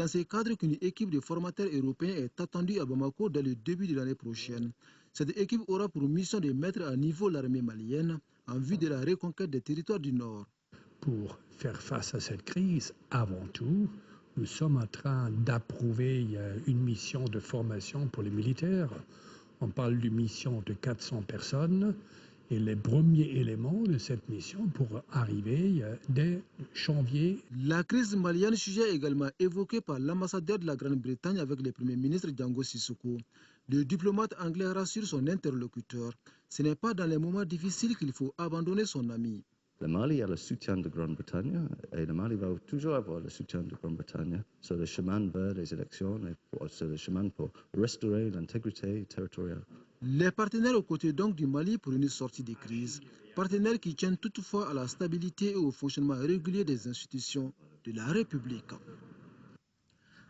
dans ce cadre qu'une équipe de formateurs européens est attendue à Bamako dès le début de l'année prochaine. Cette équipe aura pour mission de mettre à niveau l'armée malienne en vue de la reconquête des territoires du Nord. Pour faire face à cette crise, avant tout, nous sommes en train d'approuver une mission de formation pour les militaires. On parle d'une mission de 400 personnes et les premiers éléments de cette mission pour arriver dès janvier. La crise malienne, sujet également évoqué par l'ambassadeur de la Grande-Bretagne avec le Premier ministre Django Sissoko. Le diplomate anglais rassure son interlocuteur. Ce n'est pas dans les moments difficiles qu'il faut abandonner son ami. Le Mali a le soutien de Grande-Bretagne et le Mali va toujours avoir le soutien de Grande-Bretagne sur le chemin vers les élections et sur le chemin pour restaurer l'intégrité territoriale. Les partenaires aux côtés donc du Mali pour une sortie de crise. Partenaires qui tiennent toutefois à la stabilité et au fonctionnement régulier des institutions de la République.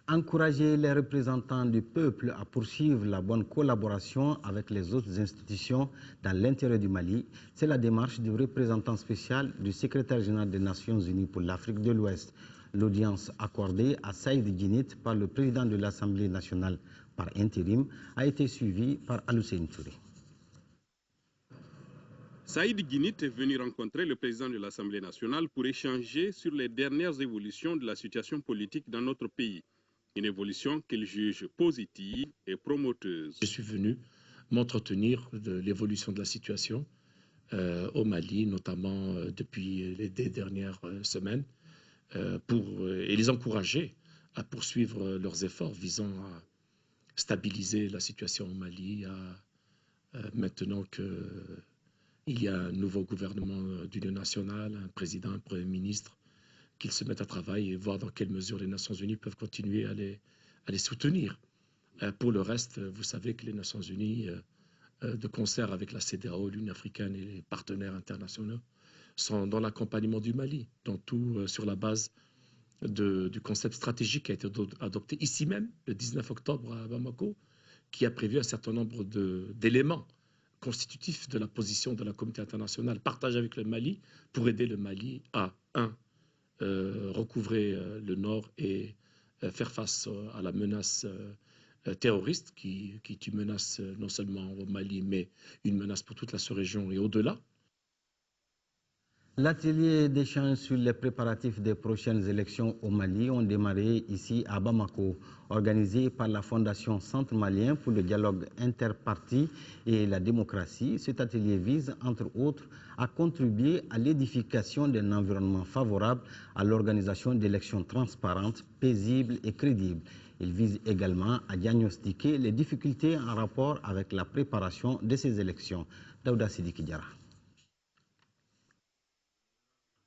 Encourager les représentants du peuple à poursuivre la bonne collaboration avec les autres institutions dans l'intérêt du Mali, c'est la démarche du représentant spécial du secrétaire général des Nations Unies pour l'Afrique de l'Ouest. L'audience accordée à Saïd Djinnit par le président de l'Assemblée nationale par intérim a été suivie par Aloussène Touré. Saïd Djinnit est venu rencontrer le président de l'Assemblée nationale pour échanger sur les dernières évolutions de la situation politique dans notre pays. Une évolution qu'il juge positive et promoteuse. Je suis venu m'entretenir de l'évolution de la situation au Mali, notamment depuis les dernières semaines, et les encourager à poursuivre leurs efforts visant à stabiliser la situation au Mali, maintenant qu'il y a un nouveau gouvernement d'union nationale, un président, un premier ministre, qu'ils se mettent à travailler et voir dans quelle mesure les Nations Unies peuvent continuer à les soutenir. Pour le reste, vous savez que les Nations Unies, de concert avec la CEDEAO, l'Union africaine et les partenaires internationaux, sont dans l'accompagnement du Mali, dans tout sur la base du concept stratégique qui a été adopté ici même, le 19 octobre à Bamako, qui a prévu un certain nombre d'éléments constitutifs de la position de la communauté internationale partagée avec le Mali pour aider le Mali à, recouvrer le nord et faire face à la menace terroriste qui est une menace non seulement au Mali, mais une menace pour toute la sous-région et au-delà. L'atelier d'échange sur les préparatifs des prochaines élections au Mali ont démarré ici à Bamako, organisé par la Fondation Centre malien pour le dialogue interparti et la démocratie. Cet atelier vise, entre autres, à contribuer à l'édification d'un environnement favorable à l'organisation d'élections transparentes, paisibles et crédibles. Il vise également à diagnostiquer les difficultés en rapport avec la préparation de ces élections. Daouda Sidiki Diarra.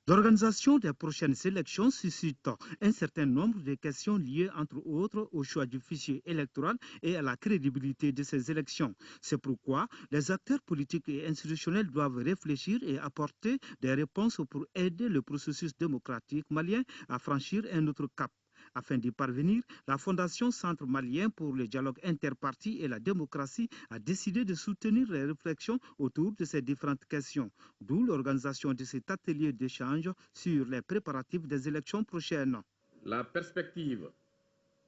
L'organisation des prochaines élections suscite un certain nombre de questions liées entre autres au choix du fichier électoral et à la crédibilité de ces élections. C'est pourquoi les acteurs politiques et institutionnels doivent réfléchir et apporter des réponses pour aider le processus démocratique malien à franchir un autre cap. Afin d'y parvenir, la Fondation Centre malien pour le dialogue interparti et la démocratie a décidé de soutenir les réflexions autour de ces différentes questions, d'où l'organisation de cet atelier d'échange sur les préparatifs des élections prochaines. La perspective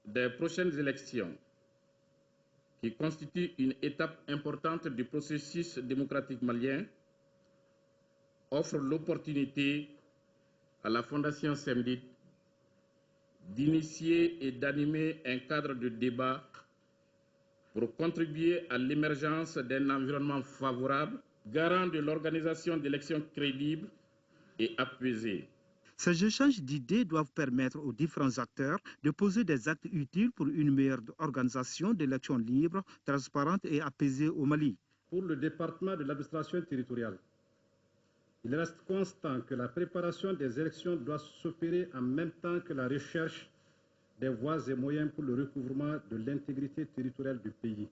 des prochaines élections, qui constitue une étape importante du processus démocratique malien, offre l'opportunité à la Fondation CEMDIT d'initier et d'animer un cadre de débat pour contribuer à l'émergence d'un environnement favorable, garant de l'organisation d'élections crédibles et apaisées. Ces échanges d'idées doivent permettre aux différents acteurs de poser des actes utiles pour une meilleure organisation d'élections libres, transparentes et apaisées au Mali. Pour le département de l'administration territoriale, il reste constant que la préparation des élections doit s'opérer en même temps que la recherche des voies et moyens pour le recouvrement de l'intégrité territoriale du pays.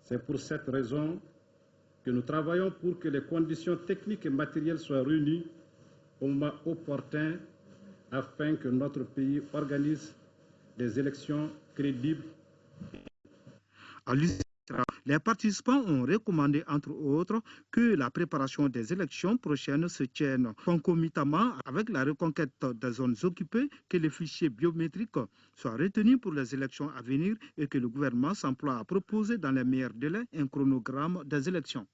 C'est pour cette raison que nous travaillons pour que les conditions techniques et matérielles soient réunies au moment opportun afin que notre pays organise des élections crédibles. À l'issue électorale. Les participants ont recommandé, entre autres, que la préparation des élections prochaines se tienne concomitamment avec la reconquête des zones occupées, que les fichiers biométriques soient retenus pour les élections à venir et que le gouvernement s'emploie à proposer dans les meilleurs délais un chronogramme des élections.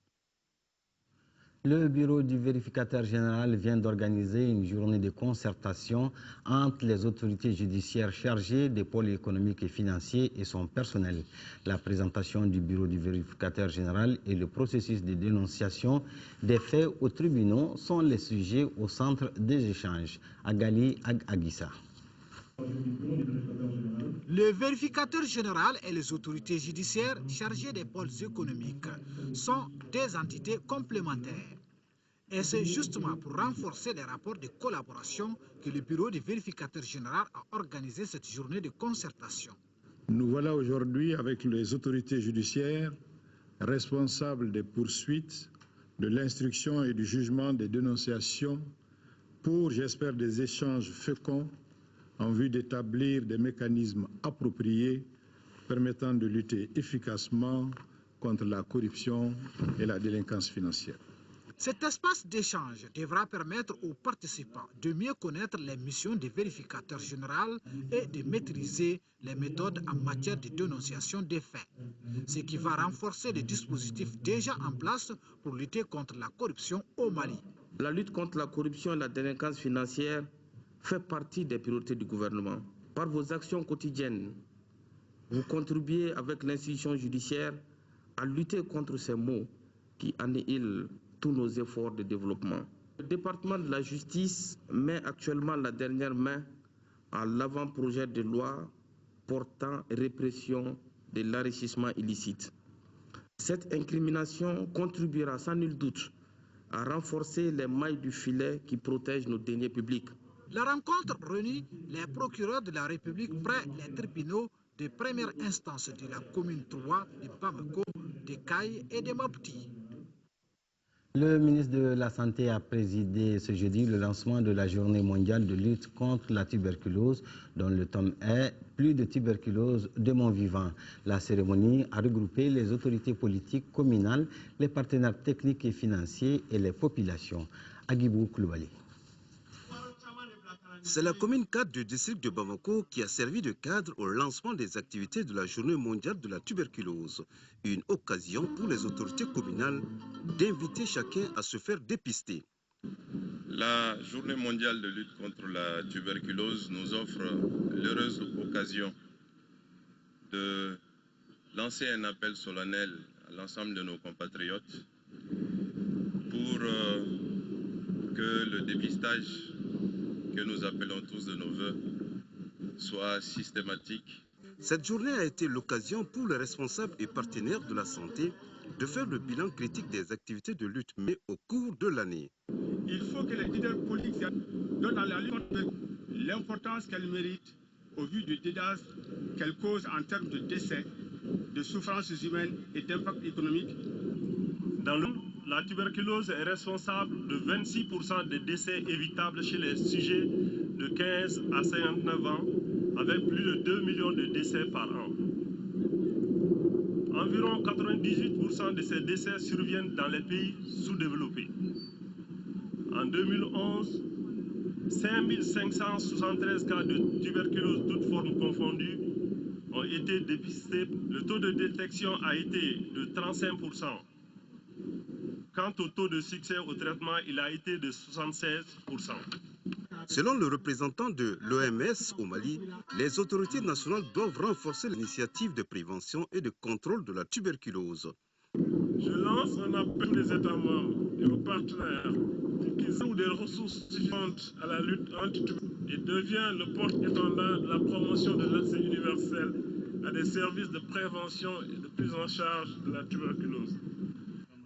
Le bureau du vérificateur général vient d'organiser une journée de concertation entre les autorités judiciaires chargées des pôles économiques et financiers et son personnel. La présentation du bureau du vérificateur général et le processus de dénonciation des faits aux tribunaux sont les sujets au centre des échanges. Agali Aguissa. Le vérificateur général et les autorités judiciaires chargées des pôles économiques sont des entités complémentaires. Et c'est justement pour renforcer les rapports de collaboration que le bureau du vérificateur général a organisé cette journée de concertation. Nous voilà aujourd'hui avec les autorités judiciaires responsables des poursuites, de l'instruction et du jugement des dénonciations pour, j'espère, des échanges féconds en vue d'établir des mécanismes appropriés permettant de lutter efficacement contre la corruption et la délinquance financière. Cet espace d'échange devra permettre aux participants de mieux connaître les missions du vérificateur général et de maîtriser les méthodes en matière de dénonciation des faits, ce qui va renforcer les dispositifs déjà en place pour lutter contre la corruption au Mali. La lutte contre la corruption et la délinquance financière fait partie des priorités du gouvernement. Par vos actions quotidiennes, vous contribuez avec l'institution judiciaire à lutter contre ces maux qui annihilent tous nos efforts de développement. Le département de la justice met actuellement la dernière main à l'avant-projet de loi portant répression de l'enrichissement illicite. Cette incrimination contribuera sans nul doute à renforcer les mailles du filet qui protègent nos deniers publics. La rencontre réunit les procureurs de la République près des tribunaux de première instance de la commune 3 de Bamako, de Caille et de Mopti. Le ministre de la Santé a présidé ce jeudi le lancement de la journée mondiale de lutte contre la tuberculose, dont le thème est « Plus de tuberculose de mon vivant ». La cérémonie a regroupé les autorités politiques communales, les partenaires techniques et financiers et les populations. Agibou Koulibaly. C'est la commune 4 du district de Bamako qui a servi de cadre au lancement des activités de la journée mondiale de la tuberculose. Une occasion pour les autorités communales d'inviter chacun à se faire dépister. La journée mondiale de lutte contre la tuberculose nous offre l'heureuse occasion de lancer un appel solennel à l'ensemble de nos compatriotes pour que le dépistage que nous appelons tous de nos voeux soit systématique. Cette journée a été l'occasion pour les responsables et partenaires de la santé de faire le bilan critique des activités de lutte menées au cours de l'année. Il faut que les leaders politiques donnent à la lutte l'importance qu'elle mérite au vu du désastre qu'elle cause en termes de décès, de souffrances humaines et d'impact économique. Dans le monde, la tuberculose est responsable de 26% des décès évitables chez les sujets de 15 à 59 ans, avec plus de 2 millions de décès par an. Environ 98% de ces décès surviennent dans les pays sous-développés. En 2011, 5573 cas de tuberculose, toutes formes confondues, ont été dépistés. Le taux de détection a été de 35%. Quant au taux de succès au traitement, il a été de 76%. Selon le représentant de l'OMS au Mali, les autorités nationales doivent renforcer l'initiative de prévention et de contrôle de la tuberculose. Je lance un appel aux États membres et aux partenaires pour qu'ils aient des ressources suffisantes à la lutte anti-tuberculose et deviennent le porte-étendard de la promotion de l'accès universel à des services de prévention et de prise en charge de la tuberculose.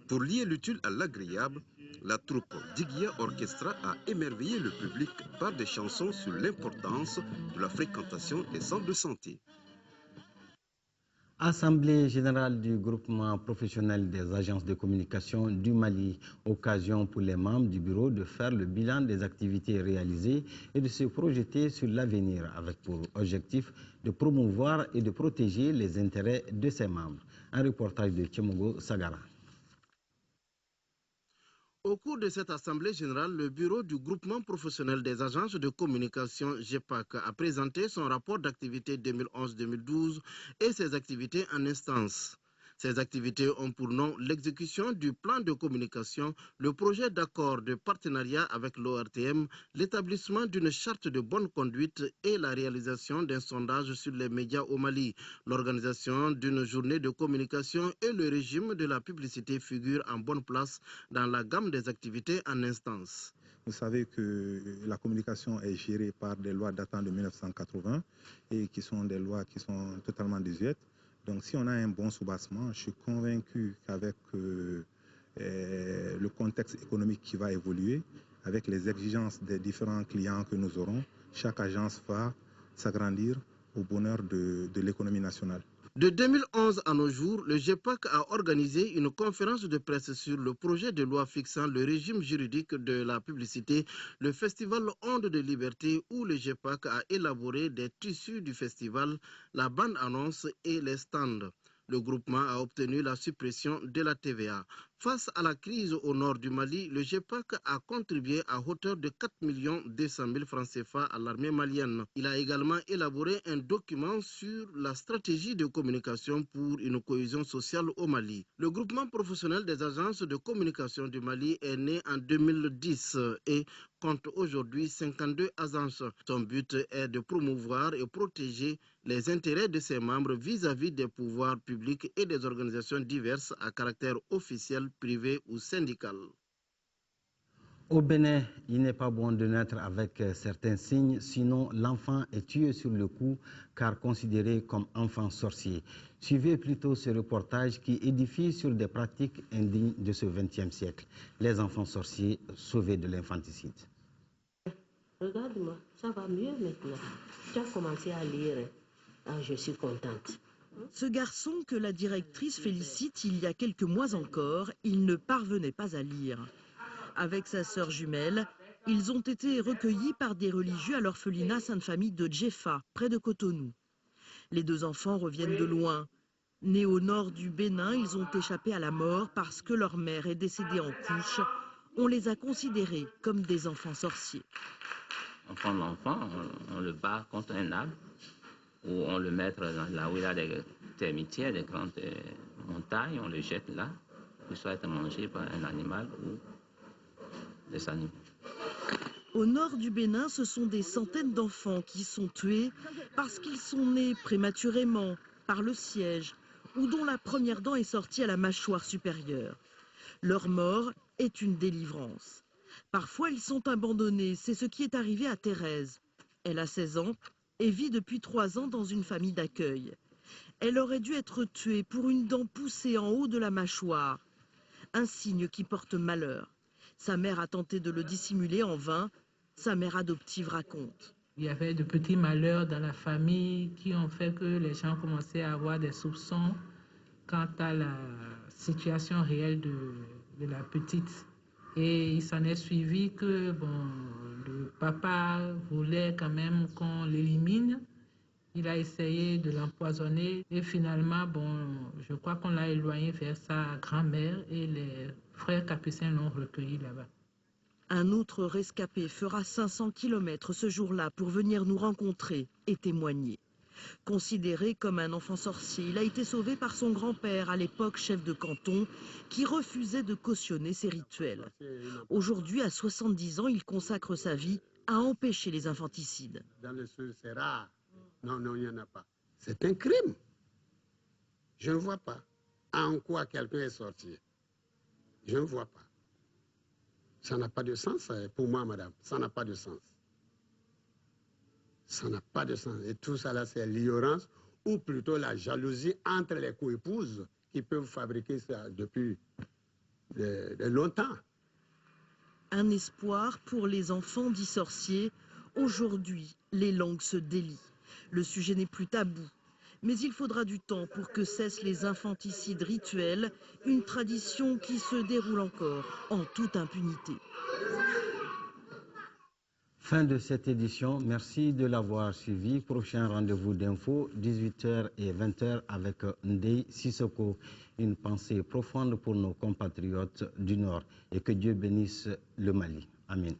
Pour lier l'utile à l'agréable, la troupe Diguia Orchestra a émerveillé le public par des chansons sur l'importance de la fréquentation des centres de santé. Assemblée générale du groupement professionnel des agences de communication du Mali, occasion pour les membres du bureau de faire le bilan des activités réalisées et de se projeter sur l'avenir avec pour objectif de promouvoir et de protéger les intérêts de ses membres. Un reportage de Tchemogo Sagara. Au cours de cette assemblée générale, le bureau du groupement professionnel des agences de communication GEPAC a présenté son rapport d'activité 2011-2012 et ses activités en instance. Ces activités ont pour nom l'exécution du plan de communication, le projet d'accord de partenariat avec l'ORTM, l'établissement d'une charte de bonne conduite et la réalisation d'un sondage sur les médias au Mali. L'organisation d'une journée de communication et le régime de la publicité figurent en bonne place dans la gamme des activités en instance. Vous savez que la communication est gérée par des lois datant de 1980 et qui sont des lois qui sont totalement désuètes. Donc si on a un bon soubassement, je suis convaincu qu'avec le contexte économique qui va évoluer, avec les exigences des différents clients que nous aurons, chaque agence va s'agrandir au bonheur de l'économie nationale. De 2011 à nos jours, le GEPAC a organisé une conférence de presse sur le projet de loi fixant le régime juridique de la publicité, le festival Onde de Liberté, où le GEPAC a élaboré des tissus du festival, la bande-annonce et les stands. Le groupement a obtenu la suppression de la TVA. Face à la crise au nord du Mali, le GEPAC a contribué à hauteur de 4 200 000 francs CFA à l'armée malienne. Il a également élaboré un document sur la stratégie de communication pour une cohésion sociale au Mali. Le groupement professionnel des agences de communication du Mali est né en 2010 et compte aujourd'hui 52 agences. Son but est de promouvoir et protéger les intérêts de ses membres vis-à-vis des pouvoirs publics et des organisations diverses à caractère officiel, privé ou syndical. Au Bénin, il n'est pas bon de naître avec certains signes, sinon l'enfant est tué sur le coup car considéré comme enfant sorcier. Suivez plutôt ce reportage qui édifie sur des pratiques indignes de ce XXe siècle. Les enfants sorciers sauvés de l'infanticide. Regarde-moi, ça va mieux maintenant. Tu as commencé à lire. Ah, je suis contente. Ce garçon que la directrice félicite il y a quelques mois encore, il ne parvenait pas à lire. Avec sa sœur jumelle, ils ont été recueillis par des religieux à l'orphelinat Sainte-Famille de Djefa, près de Cotonou. Les deux enfants reviennent de loin. Nés au nord du Bénin, ils ont échappé à la mort parce que leur mère est décédée en couche. On les a considérés comme des enfants sorciers. On prend l'enfant, on le bat contre un arbre, ou on le met là où il y a des termitières, des grandes montagnes, on le jette là, qu'il soit être mangé par un animal ou des animaux. Au nord du Bénin, ce sont des centaines d'enfants qui sont tués parce qu'ils sont nés prématurément, par le siège, ou dont la première dent est sortie à la mâchoire supérieure. Leur mort est une délivrance. Parfois, ils sont abandonnés. C'est ce qui est arrivé à Thérèse. Elle a 16 ans et vit depuis 3 ans dans une famille d'accueil. Elle aurait dû être tuée pour une dent poussée en haut de la mâchoire. Un signe qui porte malheur. Sa mère a tenté de le dissimuler en vain. Sa mère adoptive raconte. Il y avait de petits malheurs dans la famille qui ont fait que les gens commençaient à avoir des soupçons quant à la situation réelle de la petite. Et il s'en est suivi que le papa voulait quand même qu'on l'élimine. Il a essayé de l'empoisonner et finalement, je crois qu'on l'a éloigné vers sa grand-mère et les frères capucins l'ont recueilli là-bas. Un autre rescapé fera 500 km ce jour-là pour venir nous rencontrer et témoigner. Considéré comme un enfant sorcier, il a été sauvé par son grand-père, à l'époque chef de canton, qui refusait de cautionner ces rituels. Aujourd'hui, à 70 ans, il consacre sa vie à empêcher les infanticides. Dans le sud, c'est rare. Non, il n'y en a pas. C'est un crime. Je ne vois pas en quoi quelqu'un est sorcier. Je ne vois pas. Ça n'a pas de sens pour moi, madame. Ça n'a pas de sens. Ça n'a pas de sens. Et tout ça là, c'est l'ignorance ou plutôt la jalousie entre les coépouses qui peuvent fabriquer ça depuis de longtemps. Un espoir pour les enfants dits sorciers. Aujourd'hui, les langues se délient. Le sujet n'est plus tabou. Mais il faudra du temps pour que cessent les infanticides rituels, une tradition qui se déroule encore en toute impunité. Fin de cette édition. Merci de l'avoir suivi. Prochain rendez-vous d'info, 18h et 20h avec Ndeye Sissoko. Une pensée profonde pour nos compatriotes du Nord et que Dieu bénisse le Mali. Amen.